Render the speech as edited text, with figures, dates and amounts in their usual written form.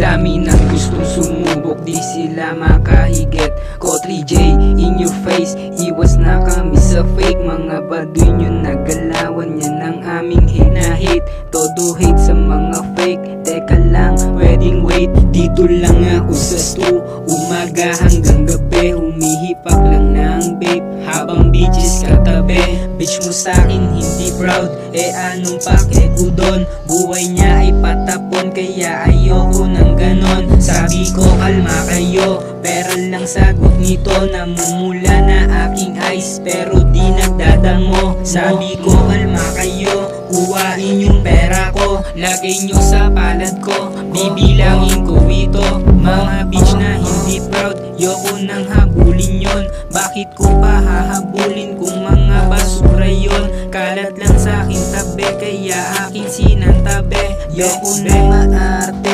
Dami nang gustong sumubok, di sila makahigit ko 3J in your face, iwas na kami sa fake. Mga baduy nyo nagalawan, yan ang aming hinahit. Todo hate sa mga fake, teka lang, pwedeng wait. Dito lang ako sa stu, umaga hanggang gabi. Humihipak lang ng babe, habang bitches katabi. Bitch mo sa'kin hindi proud, anong pake ko doon? Buhay niya ay patapon, kaya ayoko ng ganon. Sabi ko kalma kayo, pero lang sagot nito. Namumula na aking eyes, pero di nagdadamo. Sabi ko kalma kayo, kuhain yung pera ko, lagay nyo sa palad ko, bibilangin ko ito. Mga bitch na hindi proud, yoko nang habulin yon. Bakit ko pa hahabulin kung mga basura yon? Kalat lang sa'kin tabi, kaya akin sinantabi. Yoko na maarte,